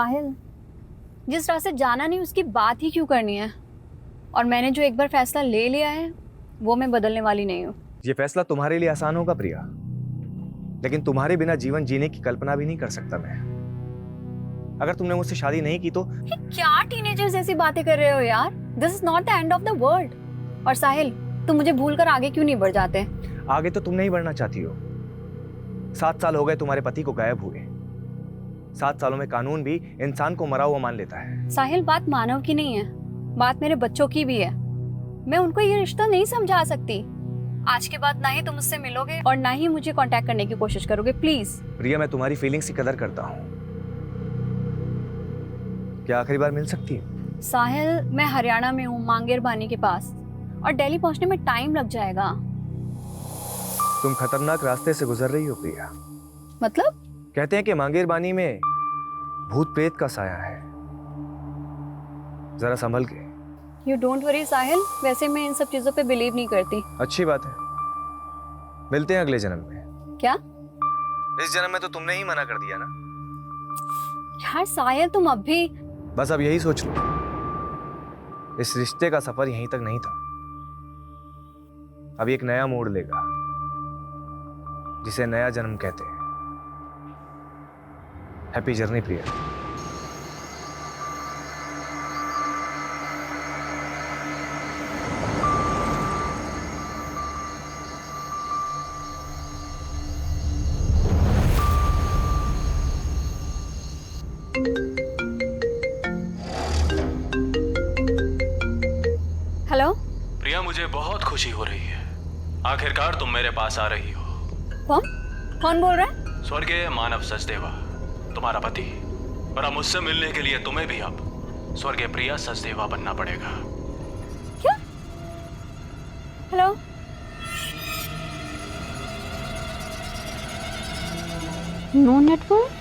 साहिल, जिस रास्ते जाना नहीं उसकी बात ही क्यों करनी है? और मैंने जो एक बार फैसला ले लिया है वो मैं बदलने वाली नहीं हूँ। ये फैसला तुम्हारे लिए आसान होगा प्रिया, लेकिन तुम्हारे बिना जीवन जीने की कल्पना भी नहीं कर सकता मैं। अगर तुमने मुझसे शादी नहीं की तो। क्या टीनेजर्स जैसी बातें कर रहे हो यार? This is not the end of the world. और साहिल, तुम मुझे भूलकर आगे क्यों नहीं बढ़ जाते? आगे तो तुम नहीं बढ़ना चाहती हो। 7 साल हो गए तुम्हारे पति को गायब हुए। 7 सालों में कानून भी इंसान को मरा हुआ मान लेता है। साहिल, बात मानव की नहीं है, बात मेरे बच्चों की भी है। मैं उनको ये रिश्ता नहीं समझा सकती। आज के बाद ना ही तुम मुझसे मिलोगे और ना ही मुझे कांटेक्ट करने की कोशिश करोगे, प्लीज। प्रिया, मैं तुम्हारी फीलिंग्स की कदर करता हूँ। क्या आखिरी बार मिल सकती है? साहिल, मैं हरियाणा में हूँ, मांगेर बानी के पास, और दिल्ली पहुंचने में टाइम लग जाएगा। तुम खतरनाक रास्ते से गुजर रही हो प्रिया। मतलब? कहते हैं कि मांगेर बानी में भूत प्रेत का साया है, जरा संभल के। यू डोंट वरी साहिल, वैसे मैं इन सब चीजों पे बिलीव नहीं करती। अच्छी बात है, मिलते हैं अगले जन्म में। क्या? इस जन्म में तो तुमने ही मना कर दिया ना। यार साहिल, तुम अब भी। बस अब यही सोच लो, इस रिश्ते का सफर यहीं तक नहीं था। अब एक नया मोड़ लेगा, जिसे नया जन्म कहते हैं। हैप्पी जर्नी प्रिया। हेलो प्रिया, मुझे बहुत खुशी हो रही है, आखिरकार तुम मेरे पास आ रही हो। कौन कौन बोल रहा है? स्वर्गीय मानव सचदेवा, तुम्हारा पति। और अब मुझसे मिलने के लिए तुम्हें भी अब स्वर्गीय प्रिया सचदेवा बनना पड़ेगा। क्या? Hello? No network?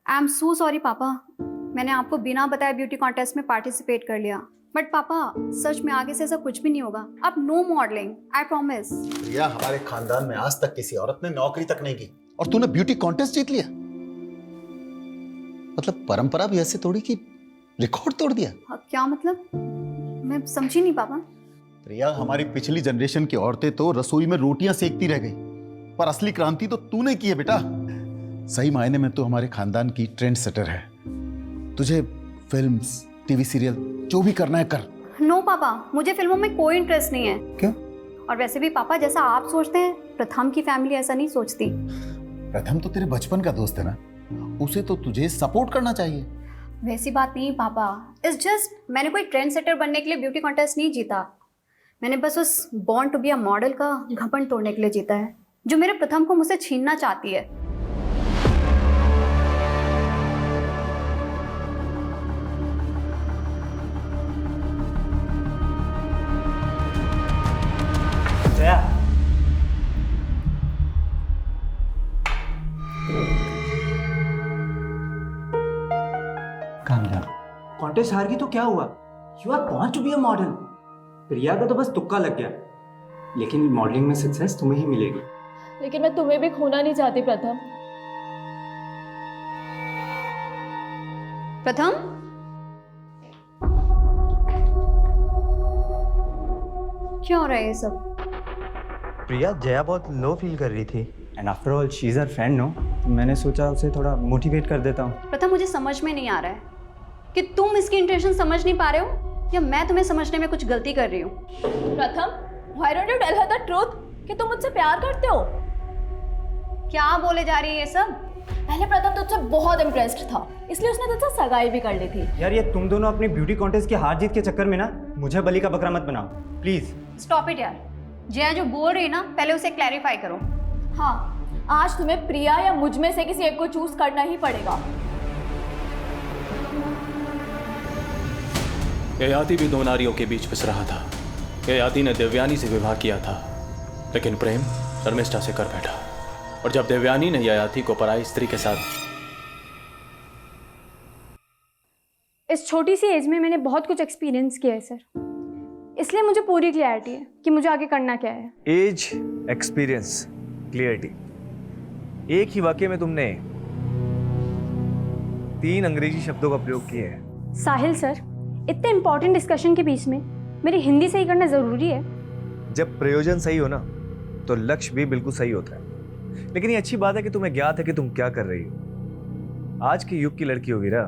I am so sorry पापा, मैंने आपको बिना बताए ब्यूटी कॉन्टेस्ट में पार्टिसिपेट कर लिया। बट पापा, सच में आगे से ऐसा कुछ भी नहीं होगा। अब नो मॉडलिंग, आई प्रॉमिस। प्रिया, हमारे खानदान में आज तक किसी औरत ने नौकरी तक नहीं की और तूने ब्यूटी कॉन्टेस्ट जीत लिया। मतलब परंपरा भी ऐसे तोड़ी कि रिकॉर्ड तोड़ दिया। क्या मतलब? मैं समझी नहीं पापा। प्रिया, हमारी पिछली जनरेशन की औरतें तो रसोई में रोटियां सेकती रह गई, पर असली क्रांति तो तूने की है बेटा। सही मायने में तो हमारे खानदान की ट्रेंड सेटर है। तुझे फिल्म्स, टीवी सीरियल जो भी करना है कर। नो पापा, मुझे फिल्मों में कोई इंटरेस्ट नहीं है। क्यों? और वैसे भी पापा, जैसा आप सोचते हैं, प्रथम की फैमिली ऐसा नहीं सोचती। प्रथम तो तेरे बचपन का दोस्त है ना, उसे तो तुझे सपोर्ट करना चाहिए। वैसी बात नहीं पापा, इट्स जस्ट मैंने कोई ट्रेंड सेटर बनने के लिए ब्यूटी कॉन्टेस्ट नहीं जीता। मैंने बस उस born to be a model का घमंड तोड़ने के लिए जीता है, जो मेरे प्रथम को मुझसे छीनना चाहती है। कॉन्टेस्ट हार गई तो क्या हुआ? You are born to be a model. Priya का तो बस तुक्का लग गया। लेकिन मॉडलिंग में सक्सेस तुम्हें ही मिलेगी। लेकिन मैं तुम्हें भी खोना नहीं चाहती प्रथम। प्रथम, क्या हो रहा है ये सब? प्रिया, जया बहुत लो फील कर रही थी। And after all she is her friend, no? तो मैंने सोचा उसे थोड़ा मोटिवेट कर देता हूँ। प्रथम, मुझे समझ में नहीं आ रहा है कि तुम इसकी इंटेंशन समझ नहीं पा रहे हो या मैं तुम्हें समझने में कुछ गलती कर रही हूँ। प्रथम, why don't you tell her the truth कि तुम मुझसे प्यार करते हो? क्या बोले जा रही है ये सब? पहले प्रथम तुझसे बहुत इम्प्रेस्ड था, इसलिए उसने तुझसे सगाई भी कर ली थी। यार ये तुम दोनों अपनी ब्यूटी कॉन्टेस्ट की हार जीत के चक्कर में ना मुझे बलि का बकरा मत बनाओ प्लीज। स्टॉप इट यार। जया जो बोल रही है ना, पहले उसे क्लैरिफाई करो। हाँ, आज तुम्हें प्रिया या मुझ में से किसी एक को चूज करना ही पड़ेगा। ययाति भी दो नारियों के बीच पिस रहा था। ययाति ने देवयानी से विवाह किया था, लेकिन प्रेम शर्मिष्ठा से कर बैठा। और जब देवयानी ने ययाति को पराई स्त्री के साथ इस छोटी सी एज में मैंने बहुत कुछ एक्सपीरियंस किया है सर, इसलिए मुझे पूरी क्लैरिटी है कि मुझे आगे करना क्या है। एज, एक्सपीरियंस, क्लियरिटी, एक ही वाक्य में तुमने 3 अंग्रेजी शब्दों का प्रयोग किया है। साहिल सर, इतने इंपॉर्टेंट डिस्कशन के बीच में मेरी हिंदी सही करना ज़रूरी है। जब प्रयोजन सही हो ना तो लक्ष्य भी बिल्कुल सही होता है। लेकिन ये अच्छी बात है कि तुम्हें ज्ञात है कि तुम क्या कर रही हो। आज के युग की लड़की होगी ना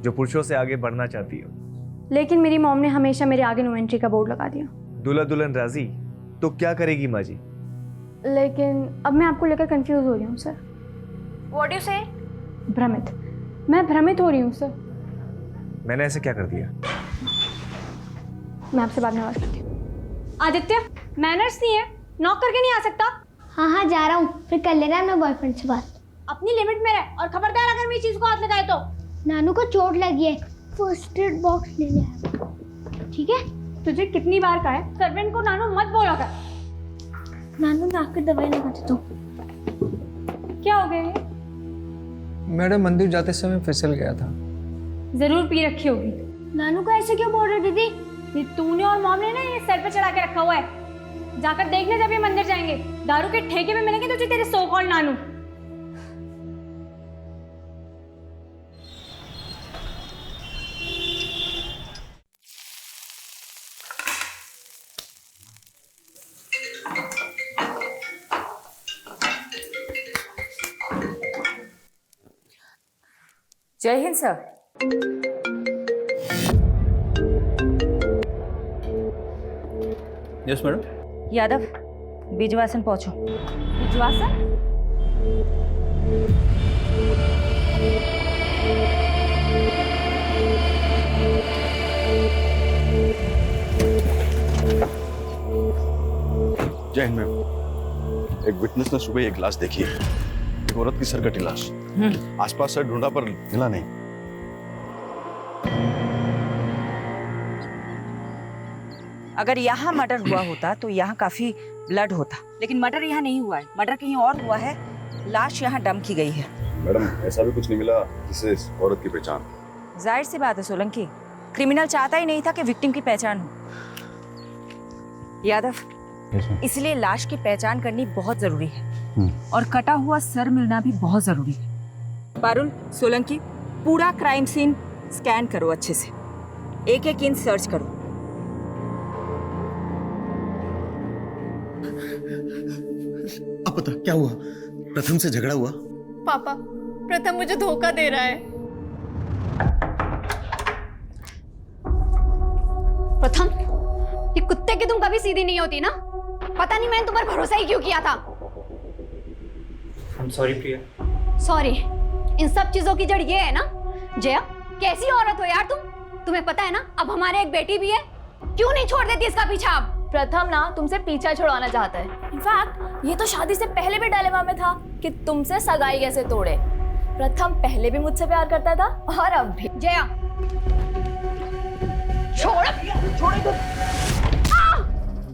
जो पुरुषों से आगे बढ़ना चाहती हो। लेकिन मेरी मॉम ने हमेशा मेरे आगे नो एंट्री का बोर्ड लगा दिया। दूल्हा दुल्हन राजी तो क्या करेगी माँ जी? लेकिन अब मैं आपको लेकर कंफ्यूज हो रही हूँ सर। व्हाट डू से? भ्रमित, मैं भ्रमित हो रही हूँ सर। मैंने ऐसे क्या कर दिया? मैं आपसे बाद में बात करती हूँ। आदित्य, मैनर्स नहीं है, नॉक करके नहीं आ सकता। हाँ हाँ जा रहा हूँ, फिर कर लेना अपने बॉयफ्रेंड से बात। अपनी लिमिट में रह और खबरदार अगर मेरी चीज को हाथ लगाए तो। नानू को चोट लगी है, फर्स्ट एड बॉक्स लेने आया, ठीक है? तुझे कितनी बार कहा है सर्वेंट को नानू मत बोला कर। नानू नाक की दवाई लगाते तो। क्या हो गया ये? मैडम मंदिर जाते समय फिसल गया था। जरूर पी रखी होगी। नानू को ऐसे क्यों बोल रहे दीदी? ये तूने और मॉम ने ना ये सर पे चढ़ा के रखा हुआ है। जाकर देखने जब ये मंदिर जाएंगे, दारू के ठेके में मिलेंगे तुझे तेरे सो कॉल्ड नानू। जय हिंद sir. Yes madam. Yadav, Bijwasan पहुंचो। विजवासन? जय हिंद मैम। एक विटनेस ने सुबह एक लाश देखी है, एक औरत की सरकटी लाश। आसपास से ढूंढा पर मिला नहीं। अगर यहाँ मर्डर हुआ होता तो यहाँ काफी ब्लड होता, लेकिन मर्डर यहाँ नहीं हुआ है। मर्डर कहीं और हुआ है। लाश यहाँ डंप की गई है। मैडम ऐसा भी कुछ नहीं मिला जिससे इस औरत की पहचान। जाहिर सी बात है सोलंकी, क्रिमिनल चाहता ही नहीं था कि विक्टिम की पहचान हो। यादव, इसलिए लाश की पहचान करनी बहुत जरूरी है और कटा हुआ सर मिलना भी बहुत जरूरी है। पारुल, सोलंकी, पूरा क्राइम सीन स्कैन करो अच्छे से, एक एक इंच सर्च करो। अब बता क्या हुआ? प्रथम से झगड़ा हुआ? पापा, प्रथम मुझे धोखा दे रहा है। प्रथम, ये कुत्ते की तुम कभी सीधी नहीं होती ना। पता नहीं मैंने तुम पर भरोसा ही क्यों किया था। I'm sorry Priya. सॉरी, इन सब चीजों की जड़ ये है ना। जया, कैसी औरत हो यार तुम? तुम्हें पता है ना अब हमारे एक बेटी भी है। क्यों नहीं छोड़ देती इसका पीछा अब? प्रथम ना तुमसे पीछा छुड़वाना चाहता है। इनफैक्ट ये तो शादी से पहले भी डायलेमा में था कि तुमसे सगाई कैसे तोड़े। प्रथम पहले भी मुझसे प्यार करता था और अब भी। जया, छोड़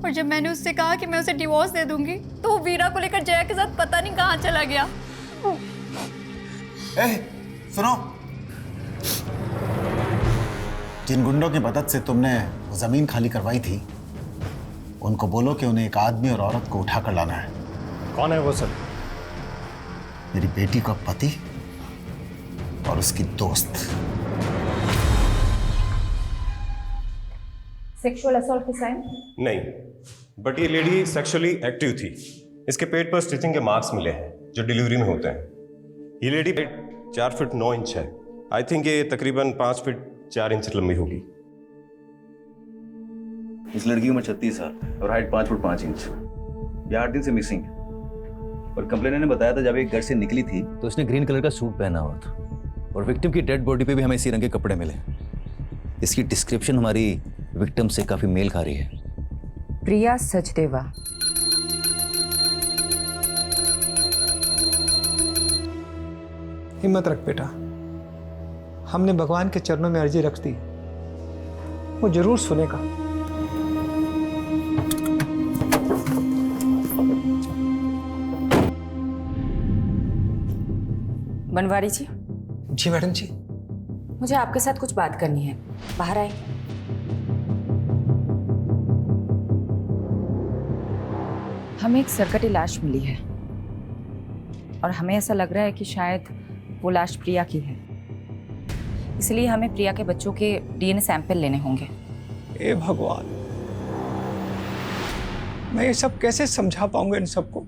और जब मैंने उससे कहा कि मैं उसे डिवोर्स दे दूंगी तो वो वीरा को लेकर जया के साथ पता नहीं कहाँ चला गया। सुनो, जिन गुंडों की मदद से तुमने जमीन खाली करवाई थी उनको बोलो कि उन्हें एक आदमी और औरत को उठा कर लाना है। कौन है वो सर? मेरी बेटी का पति और उसकी दोस्त। सेक्सुअल असॉल्ट के साइन? नहीं, बट ये लेडी सेक्सुअली एक्टिव थी। इसके पेट पर स्टिचिंग के मार्क्स मिले हैं जो डिलीवरी में होते हैं। ये लेडी 4 फीट 9 इंच है। आई थिंक ये तकरीबन 5 फीट 4 इंच लंबी होगी। इस लड़की की उम्र 36 साल और हाइट 5 फुट 5 इंच। ये 8 दिन से मिसिंग है और कंप्लेनर ने बताया था जब एक घर से निकली थी तो उसने ग्रीन कलर का सूट पहना हुआ था और विक्टिम की डेड बॉडी पे भी हमें इसी रंग के कपड़े मिले। इसकी डिस्क्रिप्शन हमारी विक्टिम से काफी मेल खा रही है। प्रिया सचदेवा। हिम्मत रख बेटा, हमने भगवान के चरणों में अर्जी रख दी, वो जरूर सुनेगा। बनवारी जी। जी मैडम जी। मुझे आपके साथ कुछ बात करनी है, बाहर आए। हमें एक सरकटी लाश मिली है और हमें ऐसा लग रहा है कि शायद वो लाश प्रिया की है, इसलिए हमें प्रिया के बच्चों के डीएनए सैंपल लेने होंगे। ए भगवान, मैं ये सब कैसे समझा पाऊंगा इन सबको?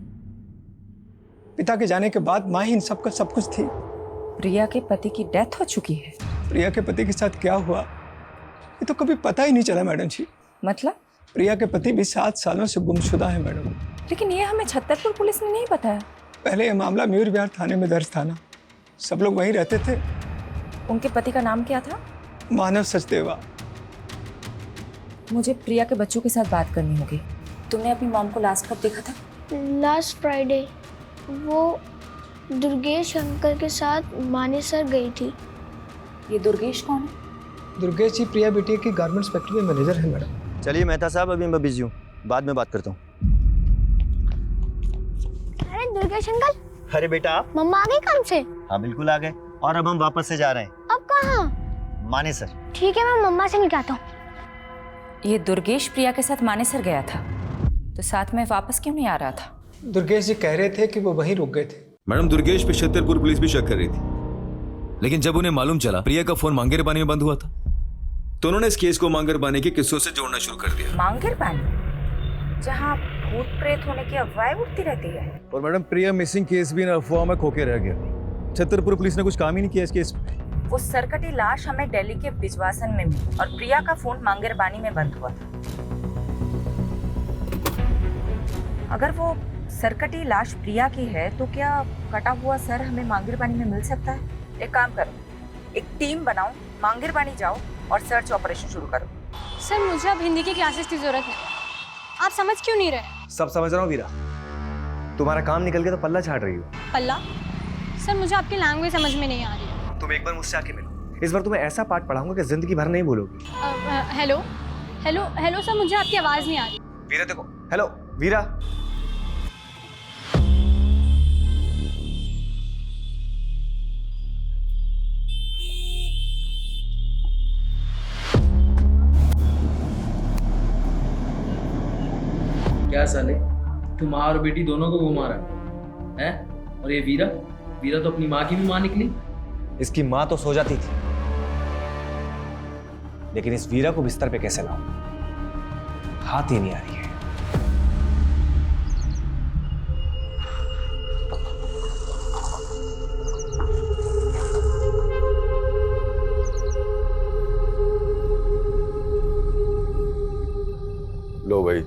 पिता के जाने के बाद माँ ही इन सबका सब कुछ थी। प्रिया के पति की डेथ हो चुकी है। प्रिया के पति के साथ क्या हुआ ये तो कभी पता ही नहीं चला मैडम जी। मतलब? प्रिया के पति भी 7 सालों से गुमशुदा है मैडम। लेकिन ये हमें छतरपुर पुलिस ने नहीं बताया। पहले ये मामला मयूर विहार थाने में दर्ज था ना, सब लोग वहीं रहते थे। उनके पति का नाम क्या था? मानव सचदेवा। मुझे प्रिया के बच्चों के साथ बात करनी होगी। तुमने अपनी मॉम को लास्ट कब देखा था? Last Friday. वो दुर्गेश अंकल के साथ मानेसर गई थी। ये दुर्गेश कौन है? दुर्गेश जी प्रिया बेटी की गारमेंट्स फैक्ट्री में मैनेजर है मैडम। चलिए मेहता साहब, अभी मैं बिजी हूँ, बाद में बात करता हूँ। अरे दुर्गेश अंकल। अरे बेटा आप? मम्मा आ गई काम से? हाँ बिल्कुल आ गए, और अब हम वापस से जा रहे हैं। अब कहाँ? मानेसर। ठीक है, मैं मम्मा से मिलता हूँ। ये दुर्गेश प्रिया के साथ मानेसर गया था, तो साथ में वापस क्यों नहीं आ रहा था? दुर्गेश जी कह रहे थे कि वो वहीं रुक गए थे। मैडम, दुर्गेश पे छतरपुर पुलिस भी शक कर रही थी, लेकिन जब उन्हें मालूम चला प्रिया का फोन मांगेर पानी में बंद हुआ था, तो उन्होंने इस केस को मांगेर पानी के किस्सों से जोड़ना शुरू कर दिया। मांगेर पानी, जहाँ भूत प्रेत होने की अफवाहें उठती रहती है। और मैडम, प्रिया मिसिंग केस भी इन अफवाह में खोके रह गया। छतरपुर पुलिस ने कुछ काम ही नहीं किया इस केस में। वो सरकटी लाश हमें दिल्ली के बिजवासन में मिली और प्रिया का फोन मांगेर पानी में बंद हुआ था। अगर वो सरकटी लाश प्रिया की है तो क्या कटा हुआ सर हमें मांगेर पानी में मिल सकता है? एक काम करो, एक टीम बनाओ, मांगेर पानी जाओ और सर्च ऑपरेशन शुरू करो। सर मुझे अब हिंदी की क्लासेस की जरूरत है, आप समझ क्यों नहीं रहे? सब समझ रहा हूँ वीरा, तुम्हारा काम निकल के तो पल्ला छाट रही हो। पल्ला? सर मुझे आपकी लैंग्वेज समझ में नहीं आ रही है। तुम एक बार मुझसे आके मिलो, इस बार तुम्हें ऐसा पाठ पढ़ाऊंगा कि जिंदगी भर नहीं भूलोगी। हेलो हेलो हेलो सर, मुझे आपकी आवाज़ नहीं आ रही। वीरा देखो, हेलो वीरा। क्या साले, तुम माँ और बेटी दोनों को घुमा रहा है? और ये वीरा, वीरा तो अपनी माँ की भी माँ निकली। इसकी माँ तो सो जाती थी, लेकिन इस वीरा को बिस्तर पे कैसे लाऊं? हाथ ही नहीं आ रही है। लो भाई,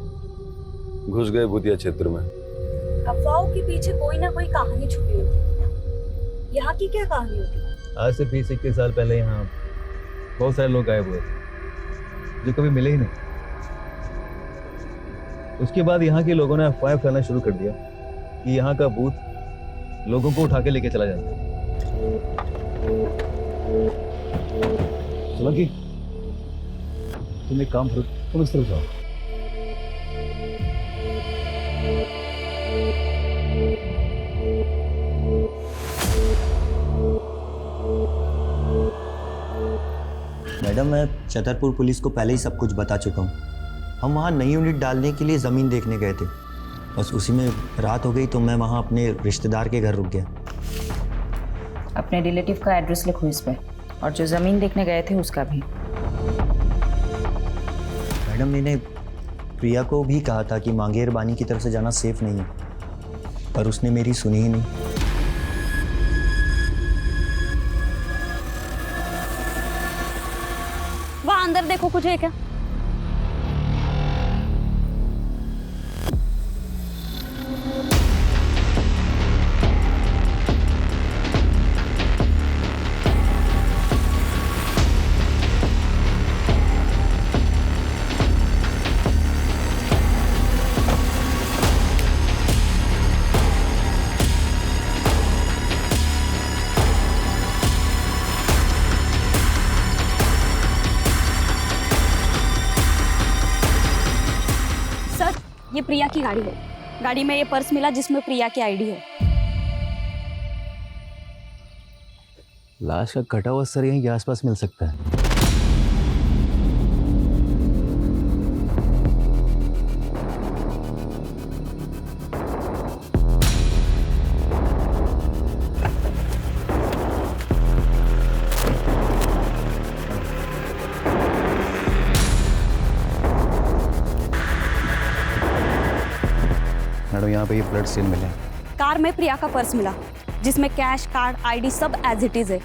घुस गए भूतिया क्षेत्र में। अफवाहों के पीछे कोई ना कोई कहानी छुपी होती है। यहाँ की क्या कहानी होती है? आज से 20-21 साल पहले यहाँ बहुत सारे लोग गायब हुए थे जो कभी मिले ही नहीं। उसके बाद यहाँ के लोगों ने अफवाह फैलाना शुरू कर दिया कि यहाँ का भूत लोगों को उठा के लेके चला जाता है। सोलंकी, तुम एक काम करो, तुम इस तरफ जाओ। मैडम, मैं छतरपुर पुलिस को पहले ही सब कुछ बता चुका हूँ। हम वहाँ नई यूनिट डालने के लिए ज़मीन देखने गए थे। बस उसी में रात हो गई तो मैं वहाँ अपने रिश्तेदार के घर रुक गया। अपने रिलेटिव का एड्रेस लिखो इस पे, और जो ज़मीन देखने गए थे उसका भी। मैडम, मैंने प्रिया को भी कहा था कि मांगेर बानी की तरफ से जाना सेफ नहीं है, पर उसने मेरी सुनी ही नहीं। वहाँ अंदर देखो, कुछ है क्या? ये प्रिया की गाड़ी है। गाड़ी में ये पर्स मिला जिसमें प्रिया की आईडी है। लाश का कटा हुआ सर यहीं के आसपास मिल सकता है। मैडम, यहाँ पे ये ब्लड स्टेन मिले। कार में प्रिया का पर्स मिला जिसमें कैश, कार्ड, आईडी सब एज इट इज है।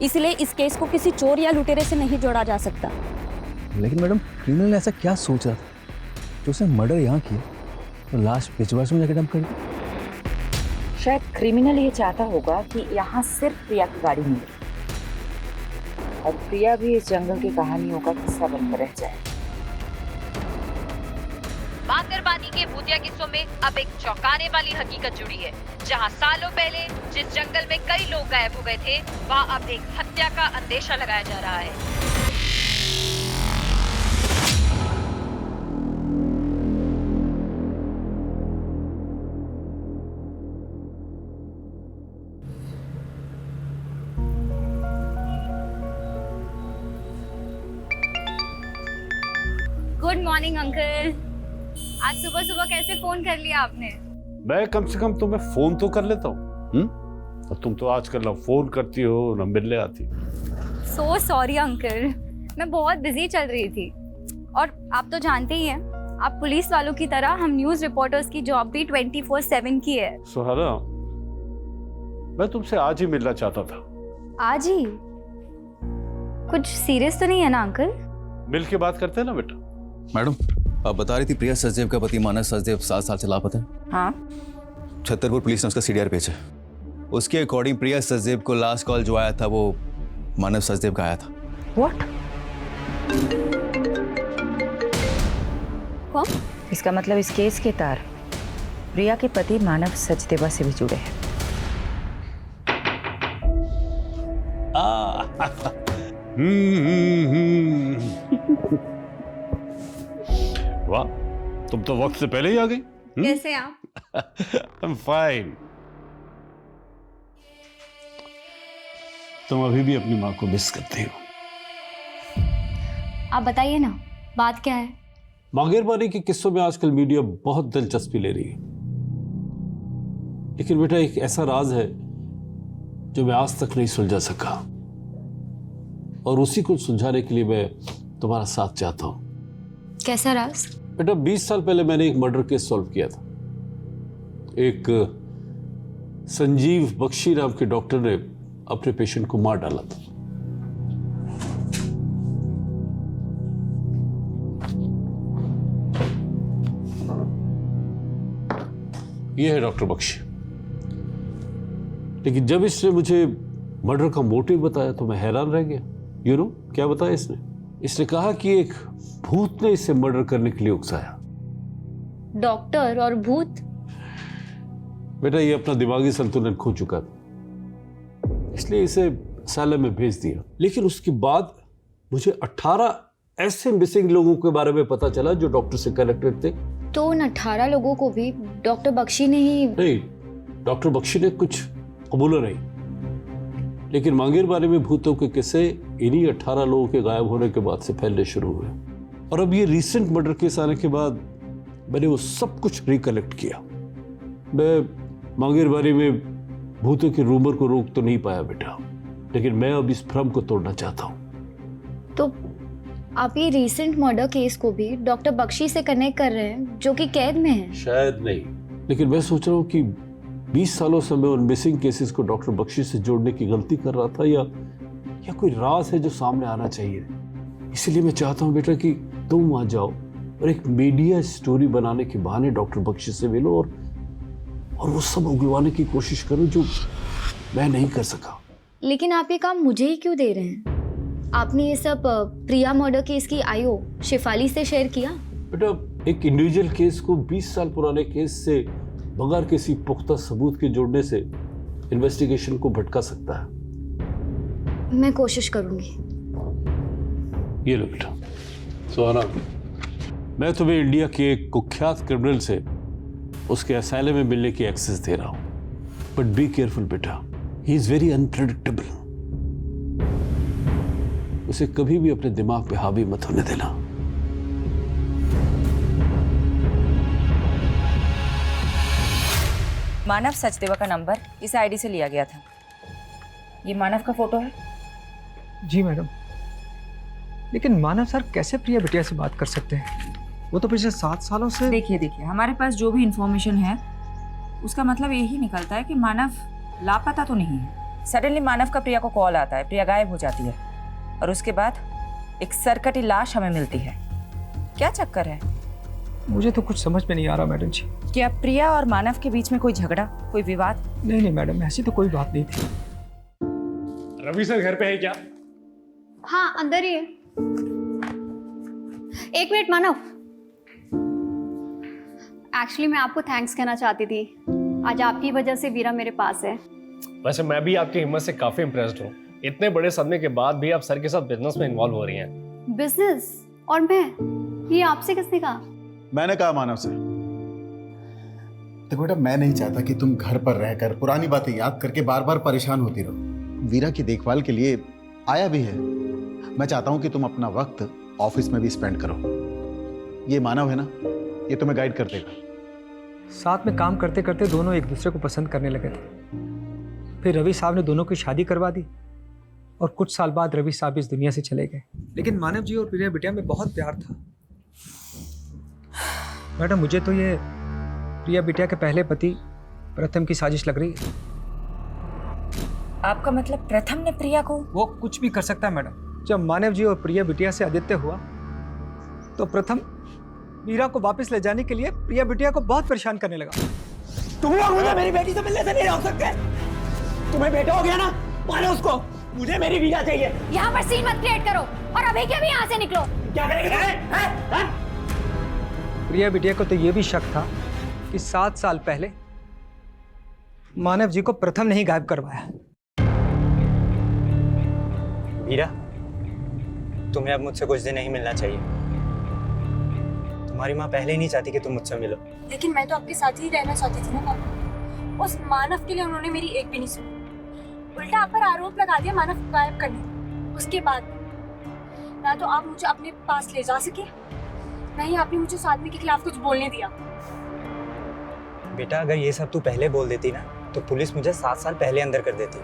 इसलिए इस केस को किसी चोर या लुटेरे से नहीं जोड़ा जा सकता। लेकिन मैडम, क्रिमिनल ने ऐसा क्या सोच रहा था जो उसने मर्डर यहाँ किया तो लाश पिछवाड़ में जाकर डंप कर दी? शायद क्रिमिनल ये चाहता होगा कि यहाँ सिर्फ प्रिया की गाड़ी मिले और प्रिया भी इस जंगल की कहानियों का किस्सा बनकर रह जाए। मांगरबानी के भूतिया किस्सों में अब एक चौंकाने वाली हकीकत जुड़ी है। जहां सालों पहले जिस जंगल में कई लोग गायब हो गए थे, वहां अब एक हत्या का अंदेशा लगाया जा रहा है। Good morning uncle. आज सुबह सुबह कैसे फोन कर लिया आपने? मैं कम से कम तुम्हें फोन तो कर लेता हूँ। और तुम तो आजकल ना फोन करती हो ना मिलने आती। सो सॉरी अंकल, मैं बहुत बिजी चल रही थी। और आप तो जानते ही हैं, आप पुलिस वालों की तरह हम न्यूज रिपोर्टर्स की जॉब भी 24/7 की है। सुहाना, मैं तुमसे आज ही मिलना चाहता था। आज ही? कुछ सीरियस तो नहीं है ना अंकल? मिल के बात करते हैं ना बेटा। मैडम, आप बता रही थी प्रिया सचदेव का पति मानस सचदेव 7 साल से लापता है। हाँ, छतरपुर पुलिस ने उसका सीडीआर भेजा। उसके अकॉर्डिंग प्रिया सचदेव को लास्ट कॉल जो आया था वो मानव सचदेव का आया था। व्हाट? कौन? इसका मतलब इस केस के तार प्रिया के पति मानव सचदेवा से भी जुड़े हैं। वाह, तुम तो वक्त से पहले ही आ गई। कैसे आप? I'm fine। तुम अभी भी अपनी माँ को मिस करती हो। आप बताइए ना, बात क्या है? मांगेरबानी के किस्सों में आजकल मीडिया बहुत दिलचस्पी ले रही है, लेकिन बेटा एक ऐसा राज है जो मैं आज तक नहीं सुलझा सका, और उसी को सुलझाने के लिए मैं तुम्हारा साथ चाहता हूं। कैसा राज? बेटा 20 साल पहले मैंने एक मर्डर केस सॉल्व किया था। एक संजीव बख्शी नाम के डॉक्टर ने अपने पेशेंट को मार डाला था। यह है डॉक्टर बख्शी। लेकिन जब इसने मुझे मर्डर का मोटिव बताया तो मैं हैरान रह गया। यू नो क्या बताया इसने? इसने कहा कि एक भूत ने इसे मर्डर करने के लिए उकसाया। डॉक्टर और भूत? बेटा ये अपना दिमागी संतुलन खो चुका था, इसलिए इसे असylum में भेज दिया। लेकिन उसके बाद मुझे 18 ऐसे मिसिंग लोगों के बारे में पता चला जो डॉक्टर से कनेक्टेड थे। तो उन 18 लोगों को भी डॉक्टर बख्शी ने ही? नहीं, डॉक्टर बख्शी ने कुछ कबूला नहीं, लेकिन मांगेरबानी में भूतों के किस्से इन्हीं 18 लोगों के गायब होने के बाद से फैलने शुरू हुए। और अब ये रिसेंट मर्डर केस आने के बाद मैंने वो सब कुछ रिकलेक्ट किया। मैं मांगेर बारे में भूतों के रूमर को रोक तो नहीं पाया बेटा, लेकिन मैं अब इस भ्रम को तोड़ना चाहता हूँ। तो आप ये रिसेंट मर्डर केस को भी डॉक्टर बख्शी से कनेक्ट कर रहे हैं जो कि कैद में है? शायद नहीं, लेकिन मैं सोच रहा हूँ कि 20 सालों से मैं उन मिसिंग केसेस को डॉक्टर बख्शी से जोड़ने की गलती कर रहा था, या कोई राज है जो सामने आना चाहिए। इसलिए मैं चाहता हूँ बेटा कि तुम वहां जाओ और एक मीडिया स्टोरी बनाने के बहाने डॉक्टर बख्शी से मिलो और वो सब उगलवाने की कोशिश करो जो मैं नहीं कर सका। लेकिन आप ये काम मुझे ही क्यों दे रहे हैं? आपने ये सब प्रिया मर्डर केस की आईओ शेफाली से शेयर किया? बेटा, एक इंडिविजुअल केस को 20 साल पुराने केस से बगैर किसी पुख्ता सबूत के जोड़ने से इन्वेस्टिगेशन को भटका सकता है। मैं कोशिश करूंगी। ये लो बेटा। सुहाना, मैं तुम्हें इंडिया के एक कुख्यात क्रिमिनल से उसके असाइलम में मिलने की एक्सेस दे रहा हूं, बट बी केयरफुल बेटा, ही इज वेरी अनप्रेडिक्टेबल। उसे कभी भी अपने दिमाग पे हावी मत होने देना। मानव सचदेवा का नंबर इस आईडी से लिया गया था। ये मानव का फोटो है? जी मैडम, लेकिन मानव सर कैसे प्रिया बिटिया से बात कर सकते हैं? वो तो पिछले 7 सालों से। देखिए हमारे पास जो भी इंफॉर्मेशन है उसका मतलब यही निकलता है कि मानव लापता तो नहीं है। सडनली मानव का प्रिया को कॉल आता है, प्रिया गायब हो जाती है और उसके बाद एक सरकटी लाश हमें मिलती है। क्या चक्कर है? मुझे तो कुछ समझ में नहीं आ रहा मैडम जी। क्या प्रिया और मानव के बीच में कोई झगड़ा, कोई विवाद? नहीं मैडम, ऐसी तो कोई बात नहीं थी। रवि सर घर पे है क्या? हाँ, अंदर ही है। 1 मिनट मानव, एक्चुअली मैं आपको थैंक्स कहना चाहती थी। आज आपकी वजह से वीरा मेरे पास है। वैसे मैं भी आपकी हिम्मत से काफी इम्प्रेस्ड हूँ। इतने बड़े सदमे के बाद भी आप सर के साथ बिजनेस में इन्वॉल्व हो रही हैं। बिजनेस? और मैं? ये आपसे किसने कहा? मैंने कहा मानव से। देखो बेटा, मैं नहीं चाहता कि तुम घर पर रहकर पुरानी बातें याद करके बार बार परेशान होती रहो। वीरा की देखभाल के लिए आया भी है। मैं चाहता हूं कि तुम अपना वक्त ऑफिस में भी स्पेंड करो। ये मानव है ना, ये तुम्हें गाइड कर देगा। साथ में काम करते करते दोनों एक दूसरे को पसंद करने लगे थे। फिर रवि साहब ने दोनों की शादी करवा दी और कुछ साल बाद रवि साहब इस दुनिया से चले गए। लेकिन मानव जी और प्रिया बिटिया में बहुत प्यार था। मैडम, मुझे तो ये प्रिया बिटिया के पहले पति प्रथम की साजिश लग रही है। आपका मतलब प्रथम ने प्रिया को? वो कुछ भी कर सकता है मैडम। जब मानव जी और प्रिया बिटिया से आदित्य हुआ तो प्रथम वीरा को वापस ले जाने के लिए प्रिया बिटिया को बहुत परेशान करने लगा। तुम लोग मुझे मेरी बेटी से मिलने से नहीं रोक सकते। तुम्हें बेटा हो गया ना, मानो उसको। मुझे मेरी वीरा चाहिए। यहाँ पर सीन मत क्रिएट करो और अभी के अभी यहाँ से निकलो। क्या करेंगे? प्रिया बिटिया को तो ये भी शक था कि 7 साल पहले मानव जी को प्रथम ने ही गायब करवाया। वीरा, तुम्हें अब मुझसे कुछ दिन नहीं मिलना चाहिए। तुम्हारी माँ पहले ही नहीं चाहती कि तुम मुझसे मिलो। लेकिन मैं तो आपके साथ ही रहना चाहती थी ना पापा। उस मानव के लिए उन्होंने मेरी एक भी नहीं सुनी। उल्टा आप पर आरोप लगा दिया मानव को गायब करने। उसके बाद ना तो आप मुझे अपने पास ले जा सके, ना ही आपने मुझे उस आदमी के खिलाफ कुछ बोलने दिया। बेटा, अगर ये सब तू पहले बोल देती ना तो पुलिस मुझे 7 साल पहले अंदर कर देती।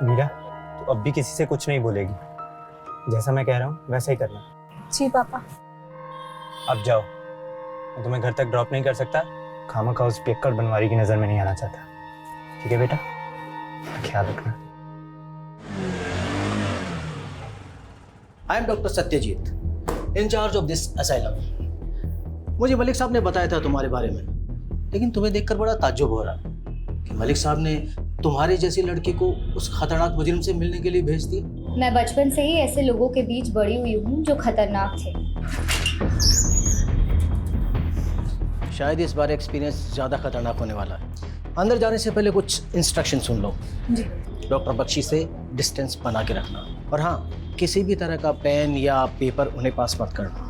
वीरा, तू अब भी किसी से कुछ नहीं बोलेगी। जैसा मैं कह रहा हूँ वैसा ही करना। जी पापा। अब जाओ, मैं तुम्हें घर तक ड्रॉप नहीं कर सकता। खामखा उस पियक्कड़ बनवारी की नजर में नहीं आना चाहता। ठीक है बेटा, ख्याल रखना। I am doctor Satyajit, incharge of this asylum. मुझे मलिक साहब ने बताया था तुम्हारे बारे में, लेकिन तुम्हें देखकर बड़ा ताज्जुब हो रहा कि मलिक साहब ने तुम्हारे जैसी लड़की को उस खतरनाक मुजरिम से मिलने के लिए भेज दिया। मैं बचपन से ही ऐसे लोगों के बीच बड़ी हुई हूँ जो खतरनाक थे। शायद इस बार एक्सपीरियंस ज़्यादा खतरनाक होने वाला है। अंदर जाने से पहले कुछ इंस्ट्रक्शन सुन लो। जी। डॉक्टर बख्शी से डिस्टेंस बना के रखना, और हाँ, किसी भी तरह का पेन या पेपर उन्हें पास मत करना।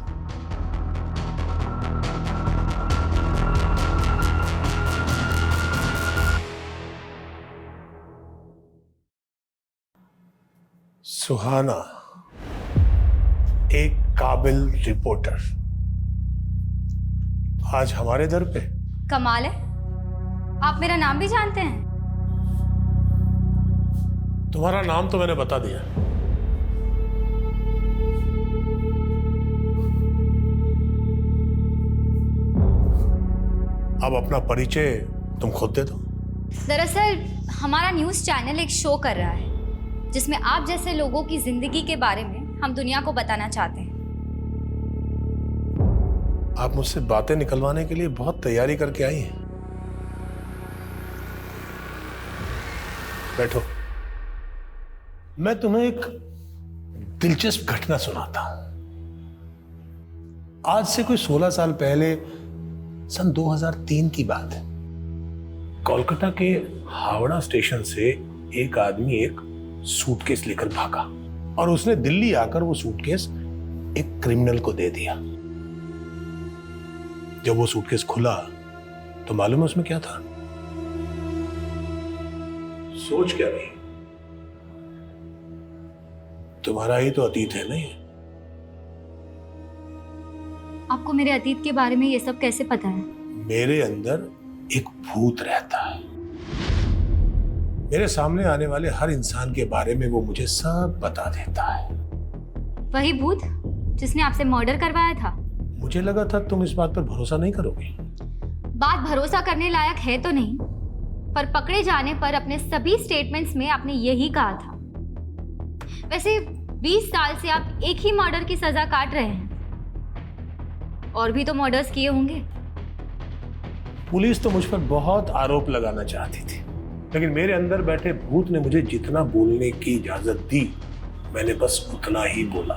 सुहाना, एक काबिल रिपोर्टर, आज हमारे दर पे। कमाल है, आप मेरा नाम भी जानते हैं? तुम्हारा नाम तो मैंने बता दिया। अब अपना परिचय तुम खुद दे दो। दरअसल हमारा न्यूज़ चैनल एक शो कर रहा है जिसमें आप जैसे लोगों की जिंदगी के बारे में हम दुनिया को बताना चाहते हैं। आप मुझसे बातें निकलवाने के लिए बहुत तैयारी करके आई हैं। बैठो, मैं तुम्हें एक दिलचस्प घटना सुनाता हूं। आज से कोई 16 साल पहले सन 2003 की बात है। कोलकाता के हावड़ा स्टेशन से एक आदमी एक सूटकेस लेकर भागा और उसने दिल्ली आकर वो सूटकेस एक क्रिमिनल को दे दिया। जब वो सूटकेस खुला तो मालूम है उसमें क्या था? सोच क्या रही? तुम्हारा ही तो अतीत है नहीं? आपको मेरे अतीत के बारे में ये सब कैसे पता है? मेरे अंदर एक भूत रहता है। मेरे सामने आने वाले हर इंसान के बारे में वो मुझे सब बता देता है। वही भूत जिसने आपसे मर्डर करवाया था? मुझे लगा था तुम इस बात पर भरोसा नहीं करोगे। बात भरोसा करने लायक है तो नहीं, पर पकड़े जाने पर अपने सभी स्टेटमेंट्स में आपने यही कहा था। वैसे 20 साल से आप एक ही मर्डर की सजा काट रहे हैं, और भी तो मर्डर्स किए होंगे। पुलिस तो मुझ पर बहुत आरोप लगाना चाहती थी, लेकिन मेरे अंदर बैठे भूत ने मुझे जितना बोलने की इजाजत दी मैंने बस उतना ही बोला।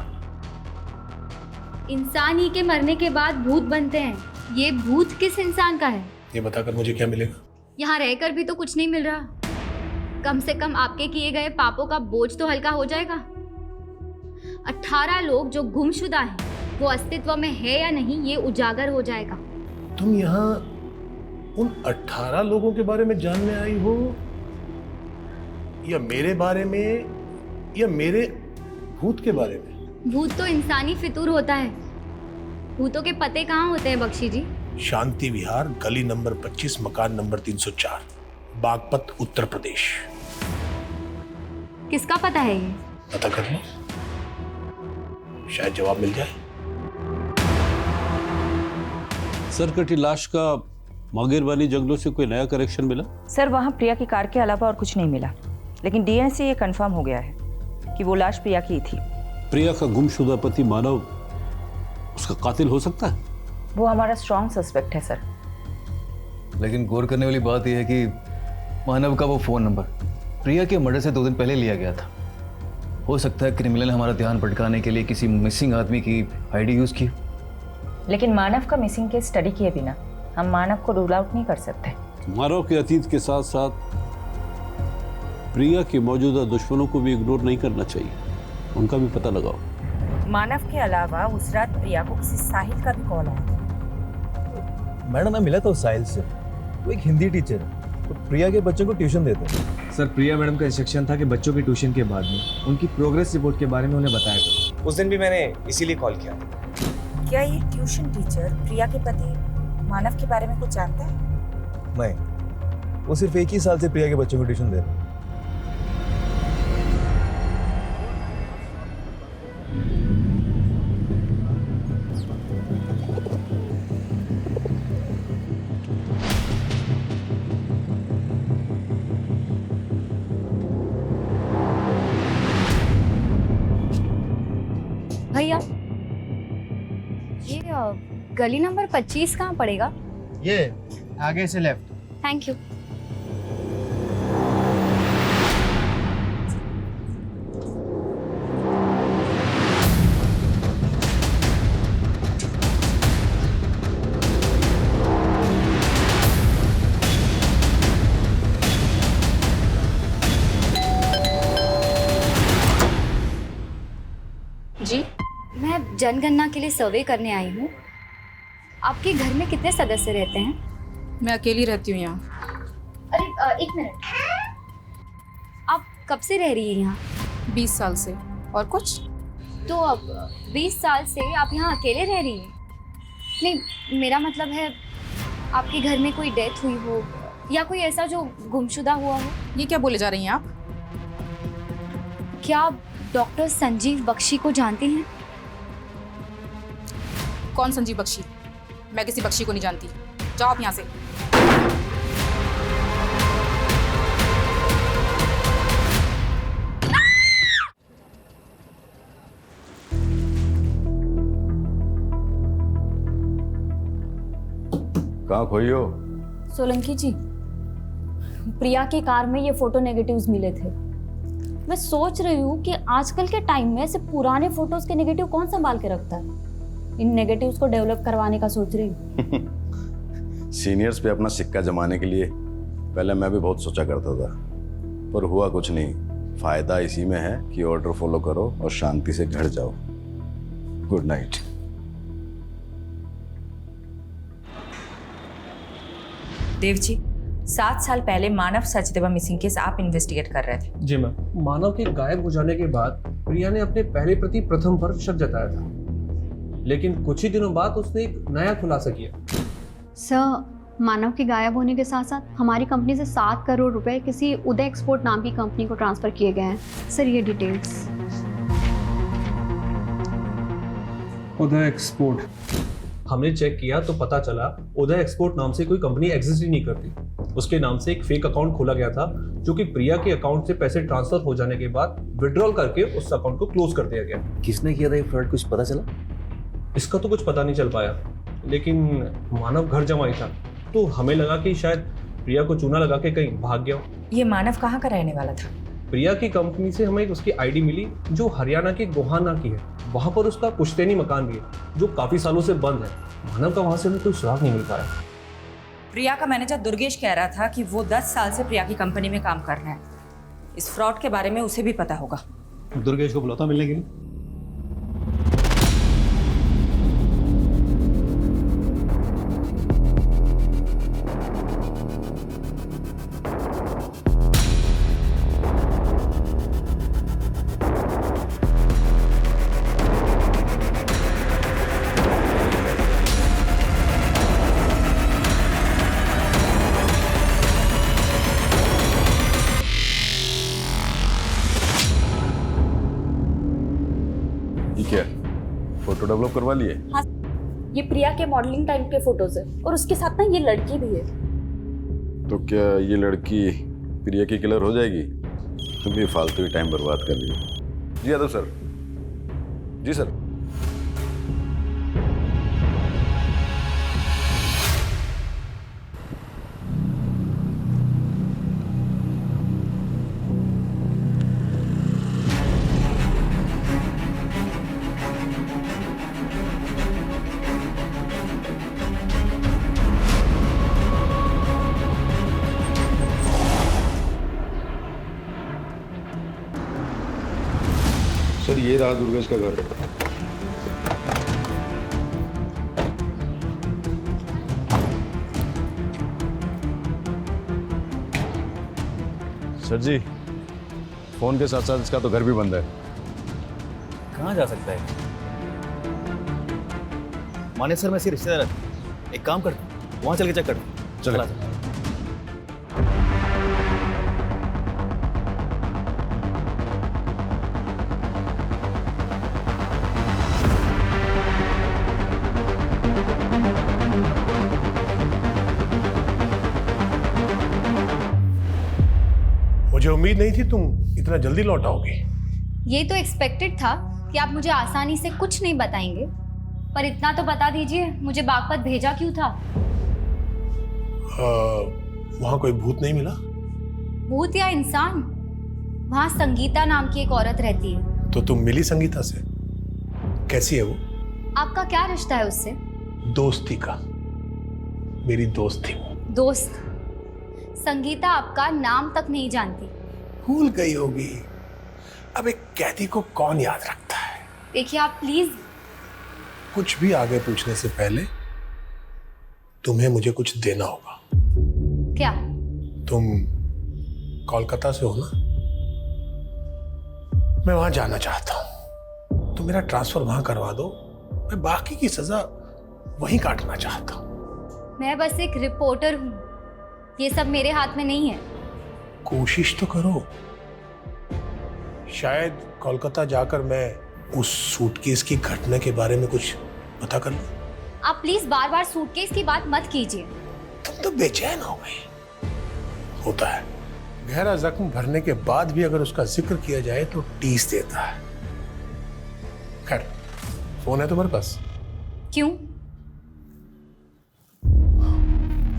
इंसान ही के मरने के बाद भूत बनते हैं, ये भूत किस इंसान का है? ये बताकर मुझे क्या मिलेगा? यहाँ रहकर भी तो कुछ नहीं मिल रहा। कम से कम आपके किए गए पापों का बोझ तो हल्का हो जाएगा। 18 लोग जो गुमशुदा हैं, वो अस्तित्व में है या नहीं ये उजागर हो जाएगा। तुम यहाँ उन 18 लोगों के बारे में जानने आई हो, या मेरे बारे में, या मेरे भूत के बारे में? भूत तो इंसानी फितूर होता है, भूतों के पते कहाँ होते हैं बख्शी जी? शांति विहार, गली नंबर 25, मकान नंबर 304, बागपत, उत्तर प्रदेश। किसका पता है ये? पता कर लो, शायद जवाब मिल जाए। सर, कटी लाश का मांगेरबानी जंगलों से कोई नया कनेक्शन मिला? सर, वहाँ प्रिया की कार के अलावा और कुछ नहीं मिला, लेकिन डीएनए से ये कंफर्म हो गया है कि वो लाश प्रिया की ही थी। प्रिया का गुमशुदा पति मानव उसका कातिल हो सकता है? वो हमारा स्ट्रॉन्ग सस्पेक्ट है सर। लेकिन गौर करने वाली बात यह है कि मानव का वो फोन नंबर प्रिया के मर्डर से 2 दिन पहले लिया गया था। हो सकता है क्रिमिनल ने हमारा ध्यान भटकाने के लिए किसी मिसिंग आदमी की आईडी यूज की। लेकिन मानव का मिसिंग केस स्टडी किए बिना हम मानव को रूल आउट नहीं कर सकते। मानव के अतीत के साथ साथ प्रिया के मौजूदा दुश्मनों को भी इग्नोर नहीं करना चाहिए, उनका भी पता लगाओ। मानव के अलावा उस रात प्रिया को किसी साहिल का भी कॉल आया। मैडम, मैं मिला था उस साहिल से, वो एक हिंदी टीचर है, तो प्रिया के बच्चों को ट्यूशन देते हैं। सर, प्रिया मैडम का इंस्ट्रक्शन था कि बच्चों की ट्यूशन के बाद में उनकी प्रोग्रेस रिपोर्ट के बारे में उन्हें बताया करो। उस दिन भी मैंने इसीलिए कॉल किया। क्या ये ट्यूशन टीचर प्रिया के पति मानव के बारे में कुछ जानता है? नहीं, वो सिर्फ 1 ही साल से प्रिया के बच्चों को ट्यूशन दे रहे हैं। भैया, ये गली नंबर 25 कहाँ पड़ेगा? ये आगे से लेफ्ट। Thank you. जी, मैं जनगणना के लिए सर्वे करने आई हूँ। आपके घर में कितने सदस्य रहते हैं? मैं अकेली रहती हूँ यहाँ। अरे 1 मिनट, आप कब से रह रही हैं यहाँ? 20 साल से। और कुछ? तो अब 20 साल से आप यहाँ अकेले रह रही हैं? नहीं, मेरा मतलब है आपके घर में कोई डेथ हुई हो या कोई ऐसा जो गुमशुदा हुआ हो। ये क्या बोले जा रही हैं आप? क्या आप डॉक्टर संजीव बख्शी को जानती हैं? कौन संजीव बख्शी? मैं किसी बख्शी को नहीं जानती। जाओ आप यहाँ से। कहाँ खोई हो? सोलंकी जी, प्रिया की कार में ये फोटो नेगेटिव्स मिले थे। मैं सोच रही हूँ कि आजकल के टाइम में ऐसे पुराने फोटोज के नेगेटिव कौन संभाल के रखता है। इन नेगेटिव्स को डेवलप करवाने का सोच रही हूँ। सीनियर्स पे अपना सिक्का जमाने के लिए पहले मैं भी बहुत सोचा करता था, पर हुआ कुछ नहीं। फायदा इसी में है कि ऑर्डर फॉलो करो और शांति से घर जाओ। Good night. देव जी, 7 साल पहले मानव सचदेवा मिसिंग केस आप इन्वेस्टिगेट कर रहे थे। जी मैम। मानव के गायब हो जाने के बाद प्रिया ने अपने पहले प्रति प्रथम पर शक जताया था, लेकिन कुछ ही दिनों बाद उसने एक नया खुलासा किया। सर, मानव के गायब होने के साथ साथ हमारी कंपनी से 7 करोड़ रुपए किसी उदय एक्सपोर्ट नाम की कंपनी को ट्रांसफर किए गए हैं। सर, ये डिटेल्स। उदय एक्सपोर्ट, हमने चेक किया तो पता चला उदय एक्सपोर्ट नाम से कोई कंपनी एग्जिस्ट ही नहीं करती। उसके नाम से एक फेक अकाउंट खोला गया था, जो कि प्रिया के अकाउंट से पैसे ट्रांसफर हो जाने के बाद विड्रॉल करके उस अकाउंट को क्लोज कर दिया गया। किसने किया था ये फ्रॉड, कुछ पता चला? इसका तो कुछ पता नहीं चल पाया, लेकिन मानव घर जमाई था, तो हमें लगा कि शायद प्रिया को चूना लगा के कहीं भाग गया हो। ये मानव कहाँ का रहने वाला था? प्रिया की कंपनी से हमें उसकी आईडी मिली जो हरियाणा के गोहाना की है। वहां पर उसका पुश्तैनी मकान भी है जो काफी सालों से बंद है। मानव का वहां से हमें कोई सुराग नहीं मिल पाया। प्रिया का मैनेजर दुर्गेश कह रहा था कि वो 10 साल से प्रिया की कंपनी में काम कर रहे हैं। इस फ्रॉड के बारे में उसे भी पता होगा। दुर्गेश को बुलाता मिलने के लिए। क्या फोटो डेवलप करवा लिए? हाँ, ये प्रिया के मॉडलिंग टाइम के फोटोज है और उसके साथ ना ये लड़की भी है। तो क्या ये लड़की प्रिया की किलर हो जाएगी? तुम भी फालतू ही टाइम बर्बाद कर रही हो। जी यादव सर। जी सर। सर, ये रहा दुर्गेश का घर। सर जी, फोन के साथ साथ इसका तो घर भी बंद है। कहाँ जा सकता है? माने सर, मैं इसके रिश्तेदार है। एक काम करता हूँ, वहाँ चल के चेक करता हूँ। चला। मुझे उम्मीद नहीं थी तुम इतना जल्दी लौट आओगी। ये तो एक्सपेक्टेड था कि आप मुझे आसानी से कुछ नहीं बताएंगे, पर इतना तो बता दीजिए, मुझे बागपत भेजा क्यों था? वहां कोई भूत नहीं मिला? भूत या इंसान? वहां संगीता नाम की एक औरत रहती है। तो तुम मिली संगीता से? कैसी है वो? आपका क्या रिश्ता है उससे? दोस्ती का। मेरी दोस्त थी वो। दोस्त? संगीता आपका नाम तक नहीं जानती। भूल गई होगी। अब एक कैदी को कौन याद रखता है? देखिए आप प्लीज। कुछ भी आगे पूछने से पहले तुम्हें मुझे कुछ देना होगा। क्या? तुम कोलकाता से हो ना? मैं वहां जाना चाहता हूं। तुम मेरा ट्रांसफर वहां करवा दो, मैं बाकी की सजा वहीं काटना चाहता हूं। मैं बस एक रिपोर्टर हूँ, ये सब मेरे हाथ में नहीं है। कोशिश तो करो। शायद कोलकाता जाकर मैं उस सूटकेस की घटना के बारे में कुछ पता कर लूं। आप प्लीज बार बार सूटकेस की बात मत कीजिए। तुम तो बेचैन हो गई। होता है, गहरा जख्म भरने के बाद भी अगर उसका जिक्र किया जाए तो टीस देता है। खैर, फोन है तुम्हारे पास? क्यों?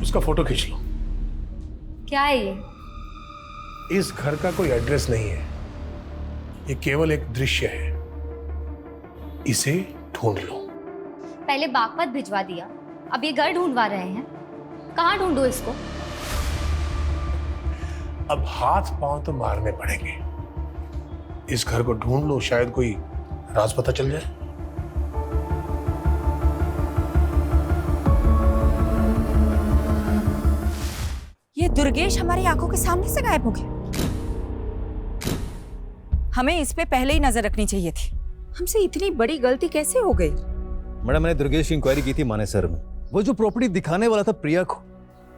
उसका फोटो खींच लो। क्या है ये? इस घर का कोई एड्रेस नहीं है, ये केवल एक दृश्य है। इसे ढूंढ लो। पहले बागपत भिजवा दिया, अब ये घर ढूंढवा रहे हैं। कहाँ ढूंढूं इसको? अब हाथ पांव तो मारने पड़ेंगे। इस घर को ढूंढ लो, शायद कोई राज पता चल जाए। ये दुर्गेश हमारी आंखों के सामने से गायब हो गया। हमें इस पे पहले ही नजर रखनी चाहिए थी। हमसे इतनी बड़ी गलती कैसे हो गई? मैडम, मैंने दुर्गेश की इंक्वायरी की थी मानेसर में। वो जो प्रॉपर्टी दिखाने वाला था प्रिया को,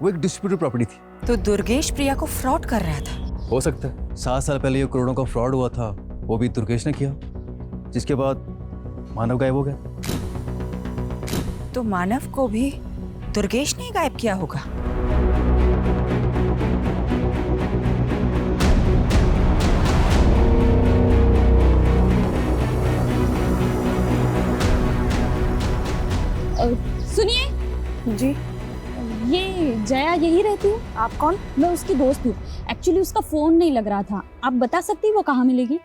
वो एक डिस्प्यूटेड प्रॉपर्टी थी। तो दुर्गेश प्रिया को फ्रॉड कर रहा था। हो सकता है 7 साल पहले ये करोड़ों का फ्रॉड हुआ था, वो भी दुर्गेश ने किया, जिसके बाद मानव गायब हो गया। तो मानव को भी दुर्गेश ने गायब किया होगा। सुनिए जी, ये जया यही रहती है? आप कौन? मैं उसकी दोस्त हूँ। एक्चुअली उसका फोन नहीं लग रहा था, आप बता सकती वो कहाँ मिलेगी?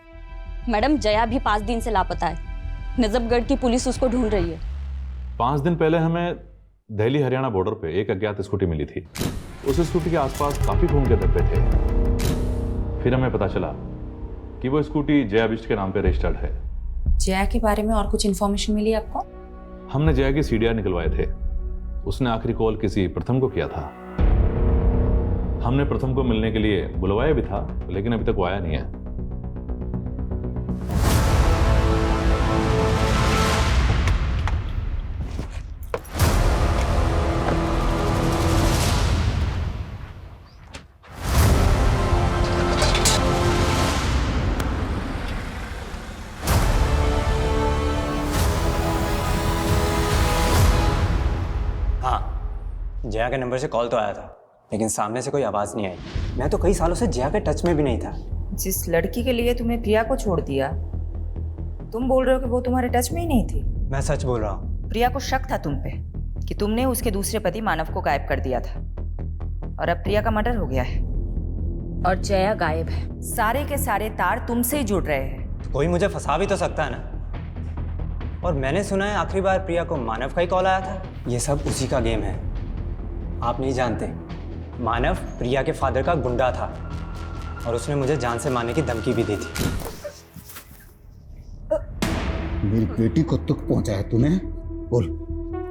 मैडम, जया भी 5 दिन से लापता है। नजफगढ़ की पुलिस उसको ढूंढ रही है। 5 दिन पहले हमें दिल्ली हरियाणा बॉर्डर पे एक अज्ञात स्कूटी मिली थी। उस स्कूटी के आसपास काफी खून के धब्बे थे। फिर हमें पता चला कि वो स्कूटी जया बिष्ट के नाम पे रजिस्टर्ड है। जया के बारे में और कुछ इन्फॉर्मेशन मिली आपको? हमने जया की सीडीआर निकलवाए थे। उसने आखिरी कॉल किसी प्रथम को किया था। हमने प्रथम को मिलने के लिए बुलवाया भी था, लेकिन अभी तक वो आया नहीं है। जया के नंबर से कॉल तो आया था, लेकिन सामने से कोई आवाज़ नहीं आई। मैं तो कई सालों से जया के टच में भी नहीं था। जिस लड़की के लिए तुमने प्रिया को छोड़ दिया, तुम बोल रहे हो कि वो तुम्हारे टच में ही नहीं थी? मैं सच बोल रहा हूँ। प्रिया को शक था तुम पे कि तुमने उसके दूसरे पति मानव को गायब कर दिया था, और अब प्रिया का मर्डर हो गया है और जया गायब है। सारे के सारे तार तुमसे ही जुड़ रहे हैं। तो कोई मुझे फंसा भी तो सकता है ना। और मैंने सुना है आखिरी बार प्रिया को मानव का ही कॉल आया था। ये सब उसी का गेम है। आप नहीं जानते, मानव प्रिया के फादर का गुंडा था और उसने मुझे जान से मारने की धमकी भी दी थी। मेरी बेटी को दुख पहुंचाया तूने? बोल,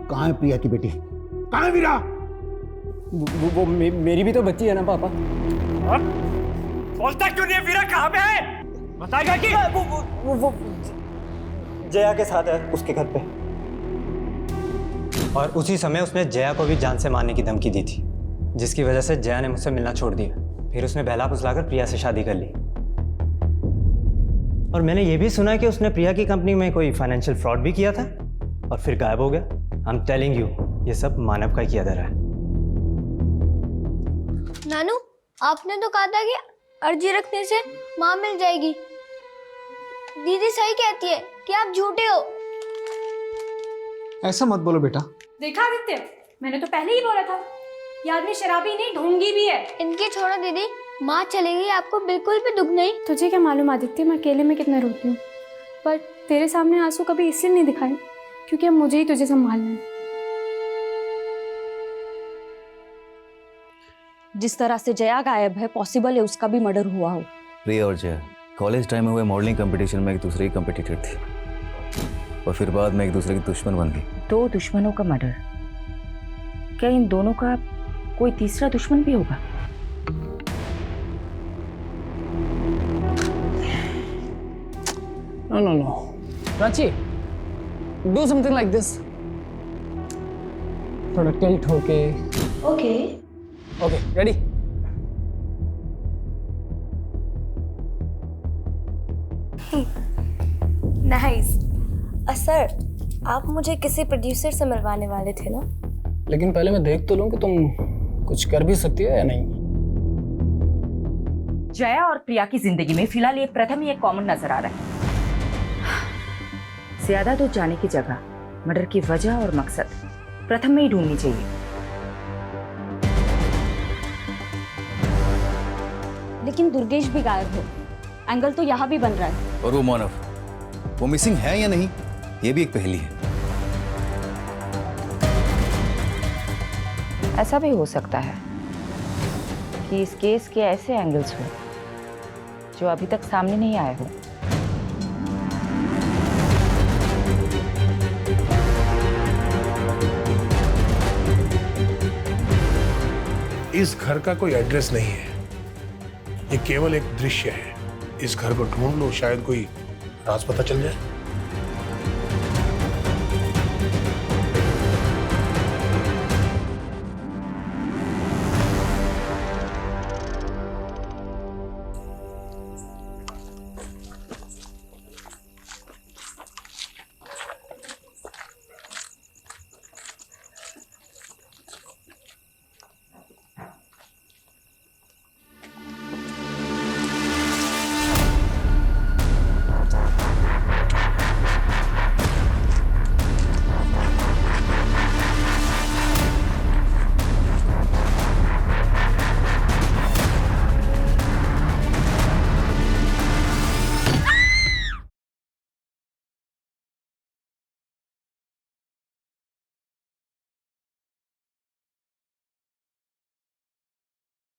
कहाँ है प्रिया की बेटी? कहाँ है वीरा? वो मेरी भी तो बच्ची है ना पापा। बोलता क्यों नहीं है? वीरा कहाँ पे है? बताएगा कि वो जया के साथ है, उसके घर पे। और उसी समय उसने जया को भी जान से मारने की धमकी दी थी, जिसकी वजह से जया ने मुझसे मिलना छोड़ दिया। फिर उसने बहला फुसलाकर प्रिया से शादी कर ली। और मैंने ये भी सुना है कि उसने प्रिया की कंपनी में कोई फाइनेंशियल फ्रॉड भी किया था और फिर गायब हो गया। आई एम टेलिंग यू, ये सब मानव का किया धरा है। नानू, आपने तो कहा था कि अर्जी रखने से माँ मिल जाएगी। दीदी सही कहती है कि आप झूठे हो। ऐसा मत बोलो बेटा। देखा आदित्य, मैंने तो पहले ही बोला था, ये आदमी शराबी नहीं ढोंगी भी है। इनकी छोड़ो दीदी, माँ चली गई, आपको बिल्कुल भी दुख नहीं। तुझे क्या मालूम आदित्य, मैं अकेले में कितना रोती हूँ, पर तेरे सामने आंसू कभी इसलिए नहीं दिखाए क्योंकि अब मुझे ही तुझे संभालना है। जिस तरह से जया गायब है, पॉसिबल है उसका भी मर्डर हुआ हो। प्रिया और जया कॉलेज टाइम में हुए मॉडलिंग कंपटीशन में एक दूसरे की कंपटीटर थे, और फिर बाद में एक दूसरे की दुश्मन बन गई। 2 दुश्मनों का मर्डर, क्या इन दोनों का कोई तीसरा दुश्मन भी होगा? No, Prachi, do something like this. थोड़ा टिल्ट होके। Okay. Okay, ready? Nice. Sir, आप मुझे किसी प्रोड्यूसर से मिलवाने वाले थे ना? लेकिन पहले मैं देख तो लूं कि तुम कुछ कर भी सकती हो या नहीं। जया और प्रिया की जिंदगी में फिलहाल ये प्रथम ही एक कॉमन नजर आ रहा है। ज्यादा दूर जाने की जगह मर्डर की वजह और मकसद प्रथम में ही ढूंढनी चाहिए। लेकिन दुर्गेश भी गायब है, एंगल तो यहाँ भी बन रहा है। और वो मानव, वो मिसिंग है या नहीं, ये भी एक पहेली है। ऐसा भी हो सकता है कि इस केस के ऐसे एंगल्स हो जो अभी तक सामने नहीं आए हो। इस घर का कोई एड्रेस नहीं है, ये केवल एक दृश्य है। इस घर को ढूंढ लो, शायद कोई राज पता चल जाए।